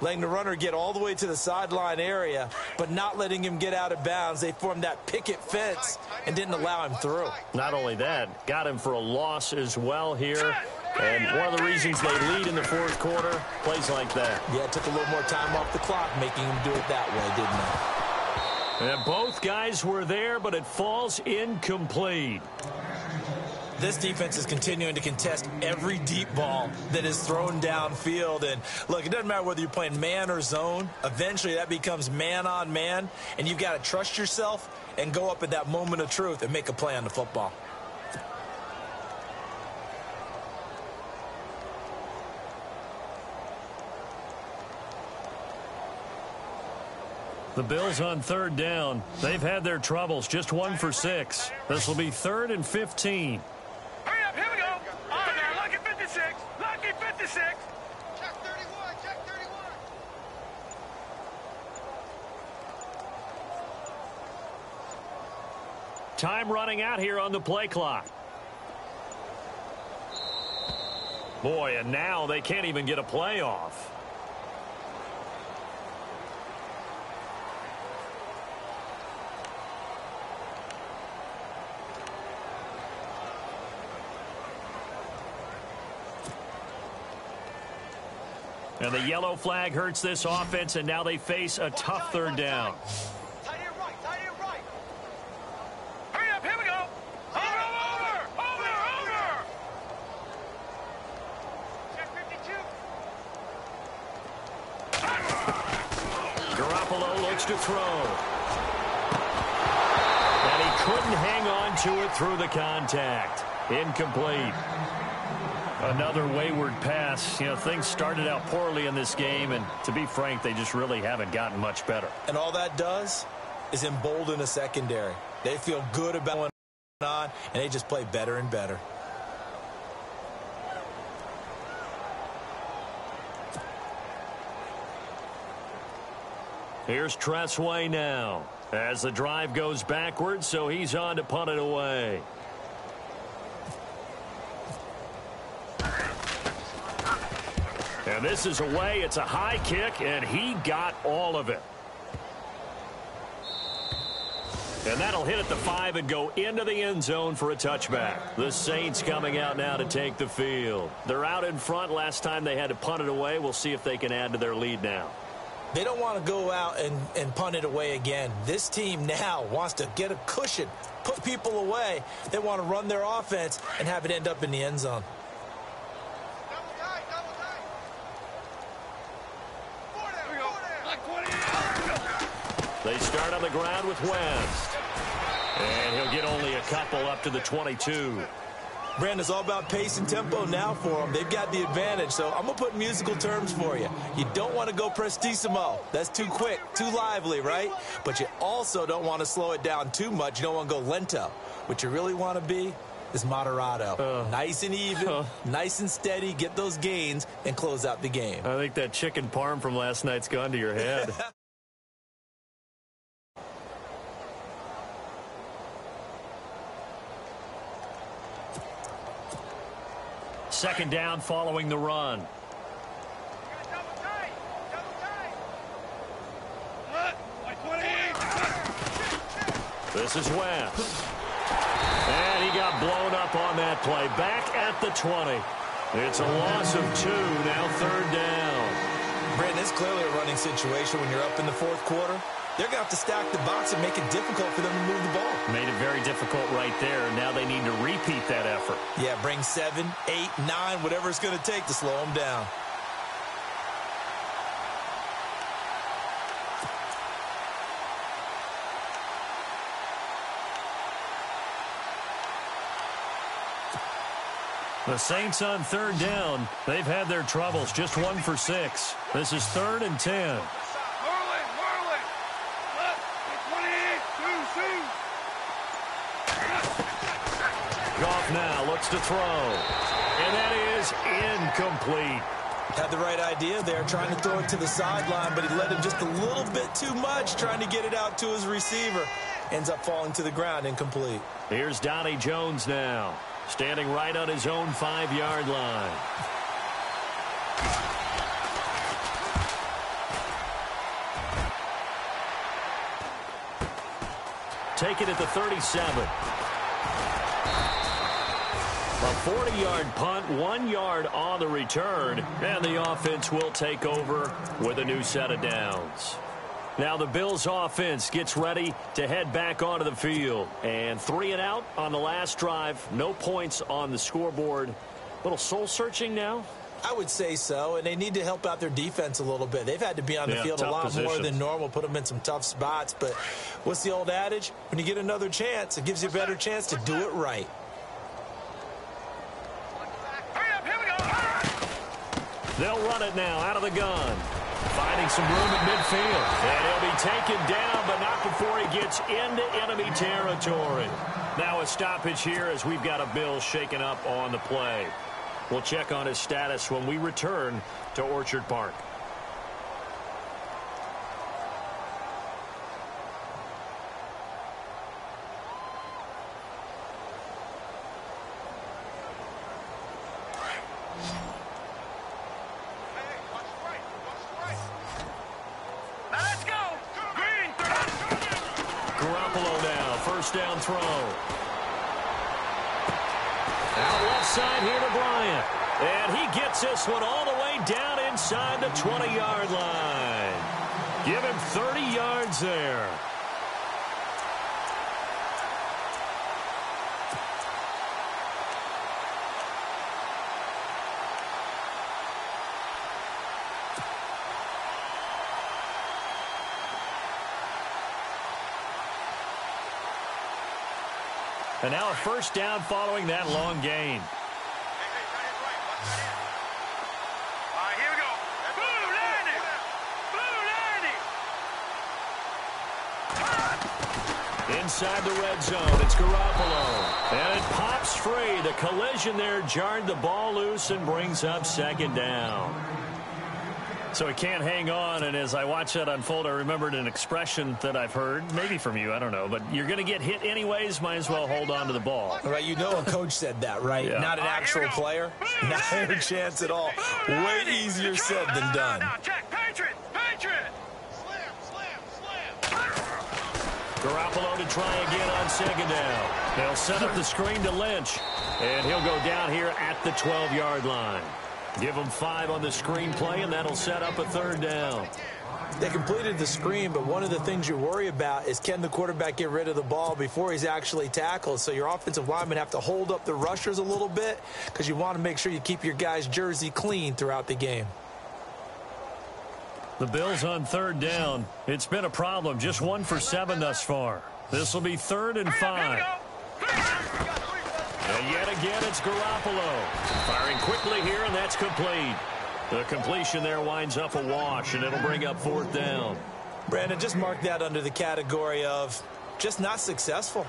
letting the runner get all the way to the sideline area, but not letting him get out of bounds. They formed that picket fence and didn't allow him through. Not only that, got him for a loss as well here. And one of the reasons they lead in the 4th quarter, plays like that. Yeah, it took a little more time off the clock, making him do it that way, didn't it? And both guys were there, but it falls incomplete. This defense is continuing to contest every deep ball that is thrown downfield. And, look, it doesn't matter whether you're playing man or zone. Eventually, that becomes man-on-man, and you've got to trust yourself and go up at that moment of truth and make a play on the football. The Bills on 3rd down. They've had their troubles, just 1 for 6. This will be 3rd and 15. Hurry up, here we go. On there, lucky 56. Lucky 56. Check 31, check 31. Time running out here on the play clock. Boy, and now they can't even get a play off. And the yellow flag hurts this offense, and now they face a tough third down. Tight end right, tight end right. Hurry up, here we go. Over. Check 52. Garoppolo looks to throw. And he couldn't hang on to it through the contact. Incomplete. Another wayward pass. You know, things started out poorly in this game, and to be frank, they just really haven't gotten much better. And all that does is embolden a secondary. They feel good about what's going on, and they just play better and better. Here's Tressway now as the drive goes backwards, so he's on to punt it away. And this is away. It's a high kick, and he got all of it. And that'll hit at the 5 and go into the end zone for a touchback. The Saints coming out now to take the field. They're out in front. Last time they had to punt it away. We'll see if they can add to their lead now. They don't want to go out and punt it away again. This team now wants to get a cushion, put people away. They want to run their offense and have it end up in the end zone. They start on the ground with West. And he'll get only a couple up to the 22. Brandon, it's all about pace and tempo now for them. They've got the advantage, so I'm going to put musical terms for you. You don't want to go prestissimo. That's too quick, too lively, right? But you also don't want to slow it down too much. You don't want to go lento. What you really want to be is moderato. Nice and even, nice and steady, get those gains, and close out the game. I think that chicken parm from last night's gone to your head. Second down following the run. This is West. And he got blown up on that play. Back at the 20. It's a loss of 2. Now third down. Brandon, it's clearly a running situation when you're up in the fourth quarter. They're going to have to stack the box and make it difficult for them to move the ball. Made it very difficult right there. Now they need to repeat that effort. Yeah, bring 7, 8, 9, whatever it's going to take to slow them down. The Saints on third down. They've had their troubles. Just 1 for 6. This is 3rd and 10. Goff now looks to throw. And that is incomplete. Had the right idea there, trying to throw it to the sideline, but he led him just a little bit too much, trying to get it out to his receiver. Ends up falling to the ground, incomplete. Here's Donnie Jones now, standing right on his own 5-yard line. Take it at the 37. A 40-yard punt, 1 yard on the return, and the offense will take over with a new set of downs. Now the Bills offense gets ready to head back onto the field. And 3 and out on the last drive. No points on the scoreboard. A little soul-searching now? I would say so, and they need to help out their defense a little bit. They've had to be on the field a lot more than normal, put them in some tough spots. But what's the old adage? When you get another chance, it gives you a better chance to do it right. They'll run it now out of the gun. Finding some room at midfield. And he'll be taken down, but not before he gets into enemy territory. Now a stoppage here as we've got a Bill shaken up on the play. We'll check on his status when we return to Orchard Park. Down throw. Out left side here to Bryant. And he gets this one all the way down inside the 20-yard line. Give him 30 yards there. And now a first down following that long gain. Here we go. Blue 90. Blue 90. Inside the red zone, it's Garoppolo. And it pops free. The collision there jarred the ball loose and brings up second down. So he can't hang on, and as I watch that unfold, I remembered an expression that I've heard, maybe from you, I don't know, but you're going to get hit anyways, might as well hold on to the ball. Right, you know a coach said that, right? Yeah. Not an actual player. Not a chance at all. Way easier said than done. Now, check. Patriot. Patriot. Slam. Garoppolo to try again on second down. They'll set up the screen to Lynch, and he'll go down here at the 12-yard line. Give them 5 on the screen play, and that'll set up a third down. They completed the screen, but one of the things you worry about is can the quarterback get rid of the ball before he's actually tackled? So your offensive linemen have to hold up the rushers a little bit because you want to make sure you keep your guy's jersey clean throughout the game. The Bills on third down. It's been a problem. Just 1 for 7 thus far. This will be 3rd and 5. And yet again, it's Garoppolo. Firing quickly here, and that's complete. The completion there winds up a wash, and it'll bring up 4th down. Brandon, just mark that under the category of just not successful.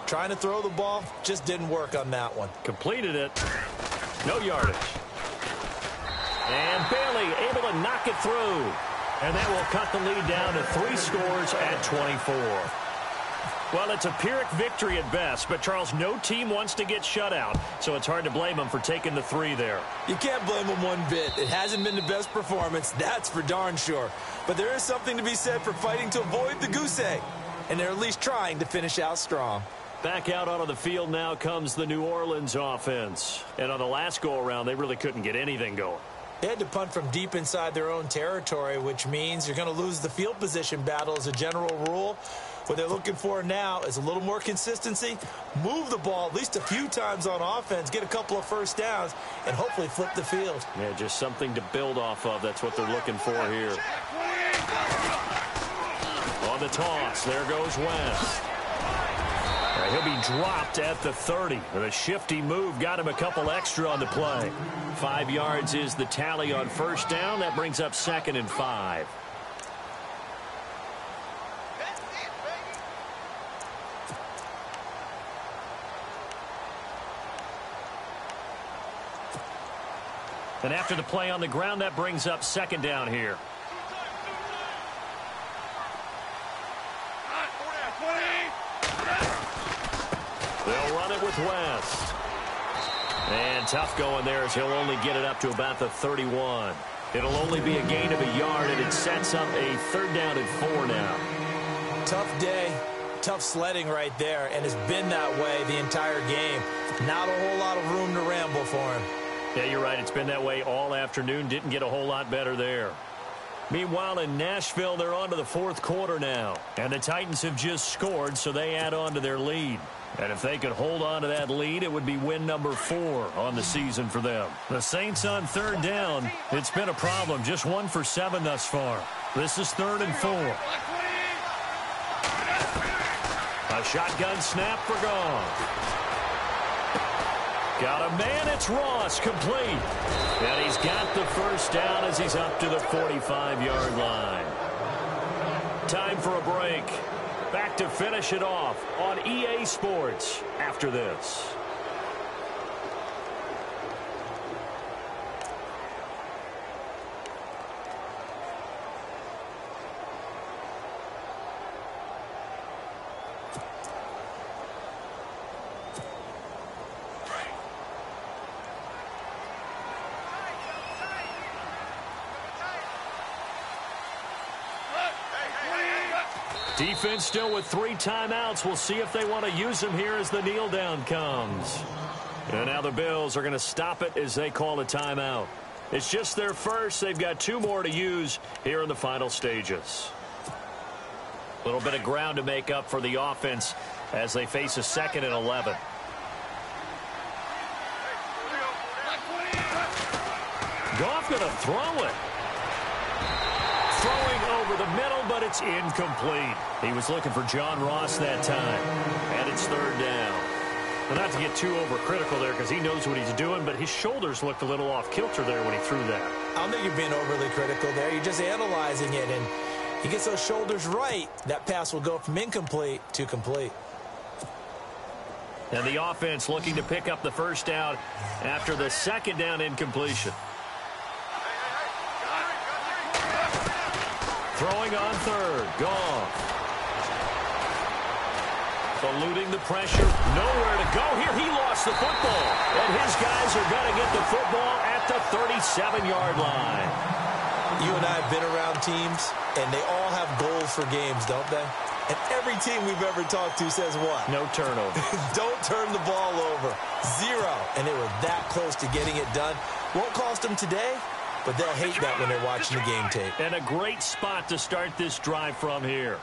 Trying to throw the ball, just didn't work on that one. Completed it. No yardage. And Bailey able to knock it through. And that will cut the lead down to 3 scores at 24. Well, it's a Pyrrhic victory at best, but, Charles, no team wants to get shut out, so it's hard to blame them for taking the 3 there. You can't blame them one bit. It hasn't been the best performance, that's for darn sure. But there is something to be said for fighting to avoid the goose egg, and they're at least trying to finish out strong. Back out onto the field now comes the New Orleans offense. And on the last go-around, they really couldn't get anything going. They had to punt from deep inside their own territory, which means you're going to lose the field position battle as a general rule. What they're looking for now is a little more consistency, move the ball at least a few times on offense, get a couple of first downs, and hopefully flip the field. Yeah, just something to build off of. That's what they're looking for here. On the toss, there goes West. He'll be dropped at the 30. With a shifty move, got him a couple extra on the play. 5 yards is the tally on first down. That brings up 2nd and 5. And after the play on the ground, that brings up 2nd down here. They'll run it with West. And tough going there as he'll only get it up to about the 31. It'll only be a gain of a yard, and it sets up a 3rd down and 4 now. Tough day, tough sledding right there, and it's been that way the entire game. Not a whole lot of room to ramble for him. Yeah, you're right. It's been that way all afternoon. Didn't get a whole lot better there. Meanwhile, in Nashville, they're on to the 4th quarter now. And the Titans have just scored, so they add on to their lead. And if they could hold on to that lead, it would be win number 4 on the season for them. The Saints on 3rd down. It's been a problem. Just 1 for 7 thus far. This is 3rd and 4. A shotgun snap for Gone. Got a man, it's Ross, complete. And he's got the first down as he's up to the 45-yard line. Time for a break. Back to finish it off on EA Sports after this. Defense still with 3 timeouts. We'll see if they want to use them here as the kneel down comes. And now the Bills are going to stop it as they call a timeout. It's just their first. They've got 2 more to use here in the final stages. A little bit of ground to make up for the offense as they face a 2nd and 11. Goff going to throw it. Throwing over the middle, but it's incomplete. He was looking for John Ross that time. And it's 3rd down. Well, not to get too overcritical there because he knows what he's doing, but his shoulders looked a little off kilter there when he threw that. I don't think you're being overly critical there. You're just analyzing it, and he gets those shoulders right. That pass will go from incomplete to complete. And the offense looking to pick up the 1st down after the 2nd down incompletion. Throwing on 3rd. Goff. Eluding the pressure. Nowhere to go here. He lost the football. And his guys are going to get the football at the 37-yard line. You and I have been around teams, and they all have goals for games, don't they? And every team we've ever talked to says what? No turnover. Don't turn the ball over. 0. And they were that close to getting it done. Won't cost them today, but they'll hate that when they're watching the game tape. And a great spot to start this drive from here.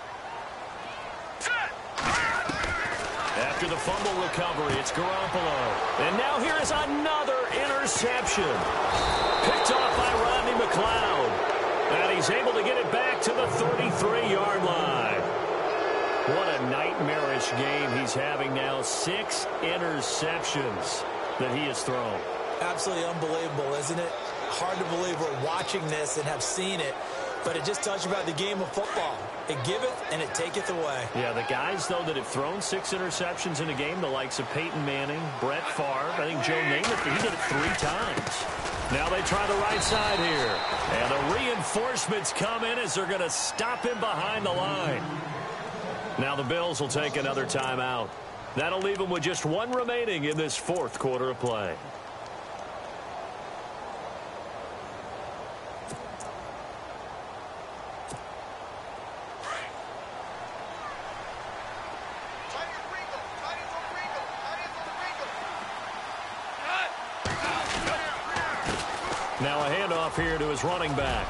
After the fumble recovery, it's Garoppolo. And now here is another interception. Picked off by Rodney McLeod. And he's able to get it back to the 33-yard line. What a nightmarish game he's having now. 6 interceptions that he has thrown. Absolutely unbelievable, isn't it? Hard to believe we're watching this and have seen it. But it just tells you about the game of football. It giveth and it taketh away. Yeah, the guys, though, that have thrown 6 interceptions in a game, the likes of Peyton Manning, Brett Favre, I think Joe Namath, he did it 3 times. Now they try the right side here. And the reinforcements come in as they're going to stop him behind the line. Now the Bills will take another timeout. That'll leave them with just 1 remaining in this 4th quarter of play. Now a handoff here to his running back.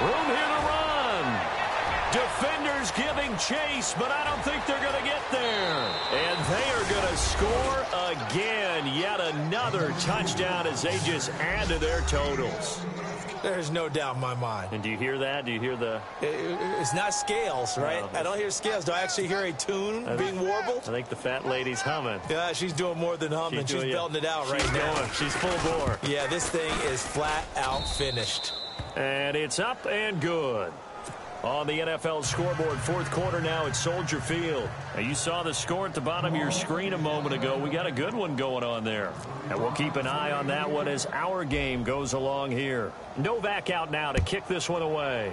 Room here to run. Defenders giving chase, but I don't think they're going to get there. And they are going to score again. Yet another touchdown as they just add to their totals. There's no doubt in my mind. And do you hear that? Do you hear the... It's not scales, right? No, I don't hear scales. Do I actually hear a tune being warbled? I think the fat lady's humming. Yeah, she's doing more than humming. She's belting it out right now. She's full bore. Yeah, this thing is flat out finished. And it's up and good. On the NFL scoreboard, 4th quarter now at Soldier Field. Now you saw the score at the bottom of your screen a moment ago. We got a good one going on there. And we'll keep an eye on that one as our game goes along here. Novak out now to kick this one away.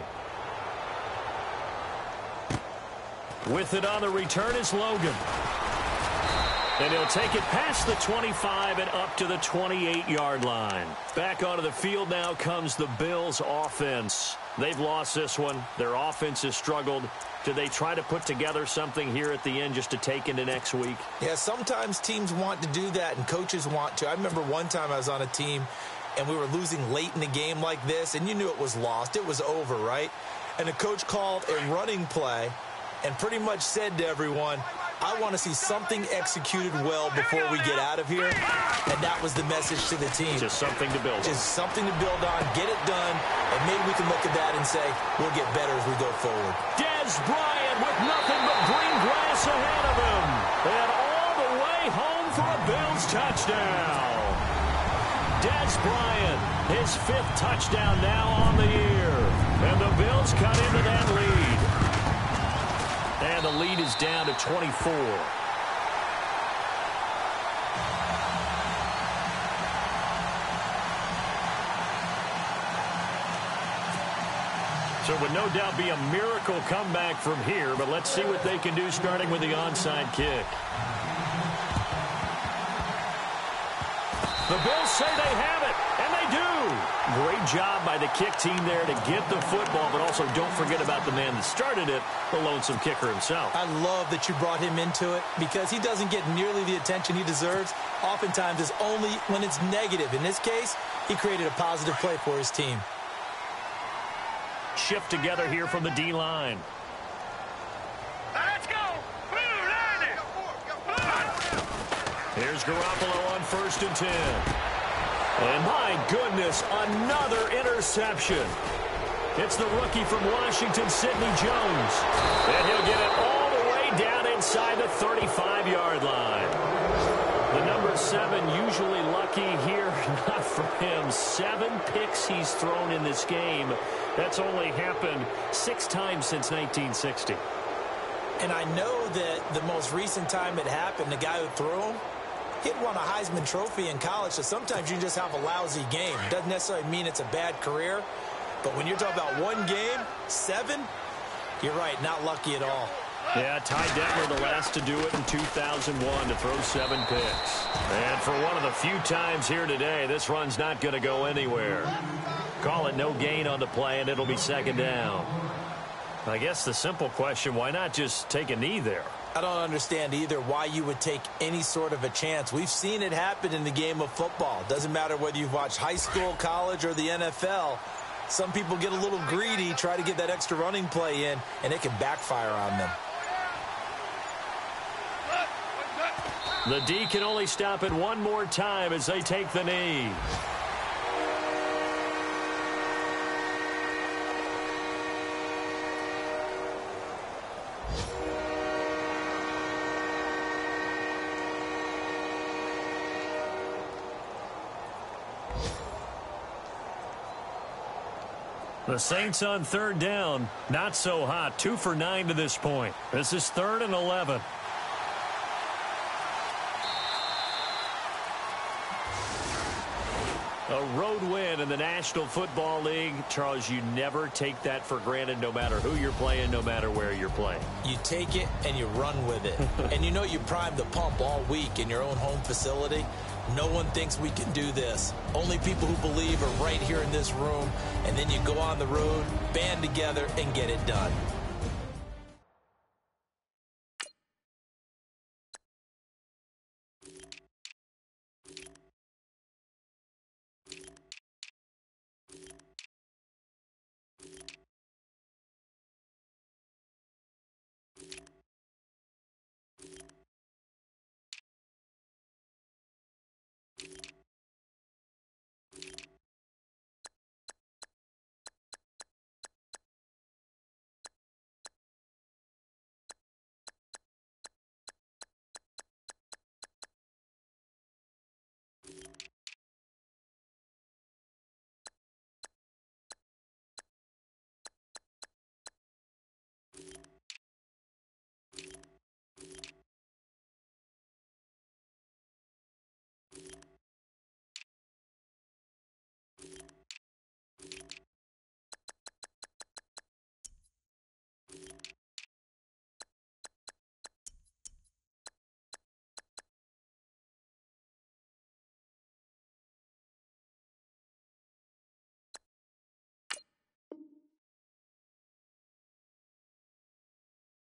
With it on the return is Logan. And he'll take it past the 25 and up to the 28-yard line. Back onto the field now comes the Bills offense. They've lost this one. Their offense has struggled. Do they try to put together something here at the end just to take into next week? Yeah, sometimes teams want to do that and coaches want to. I remember one time I was on a team and we were losing late in the game like this, and you knew it was lost. It was over, right? And the coach called a running play and pretty much said to everyone, I want to see something executed well before we get out of here. And that was the message to the team. Just something to build on. Just something to build on, get it done, and maybe we can look at that and say, we'll get better as we go forward. Dez Bryant with nothing but green grass ahead of him. And all the way home for a Bills touchdown. Dez Bryant, his 5th touchdown now on the year. And the Bills cut into that lead. And the lead is down to 24. So it would no doubt be a miracle comeback from here, but let's see what they can do starting with the onside kick. The Bills say they have it, and they do. Great job by the kick team there to get the football, but also don't forget about the man that started it, the lonesome kicker himself. I love that you brought him into it because he doesn't get nearly the attention he deserves. Oftentimes, it's only when it's negative. In this case, he created a positive play for his team. Shift together here from the D-line. Let's go. Here's Garoppolo on 1st and 10. And my goodness, another interception. It's the rookie from Washington, Sidney Jones. And he'll get it all the way down inside the 35-yard line. The number 7 usually lucky here. Not for him. 7 picks he's thrown in this game. That's only happened 6 times since 1960. And I know that the most recent time it happened, the guy who threw him, he had won a Heisman Trophy in college, so sometimes you just have a lousy game. Doesn't necessarily mean it's a bad career, but when you're talking about one game, 7, you're right, not lucky at all. Yeah, Ty Detmer, the last to do it in 2001 to throw 7 picks. And for one of the few times here today, this run's not going to go anywhere. Call it no gain on the play, and it'll be 2nd down. I guess the simple question, why not just take a knee there? I don't understand either why you would take any sort of a chance. We've seen it happen in the game of football. Doesn't matter whether you've watched high school, college, or the NFL. Some people get a little greedy, try to get that extra running play in, and it can backfire on them. The D can only stop it one more time as they take the knee. The Saints on 3rd down, not so hot. 2 for 9 to this point. This is 3rd and 11. A road win in the National Football League. Charles, you never take that for granted no matter who you're playing, no matter where you're playing. You take it and you run with it. And you know you primed the pump all week in your own home facility. No one thinks we can do this. Only people who believe are right here in this room. And then you go on the road, band together, and get it done.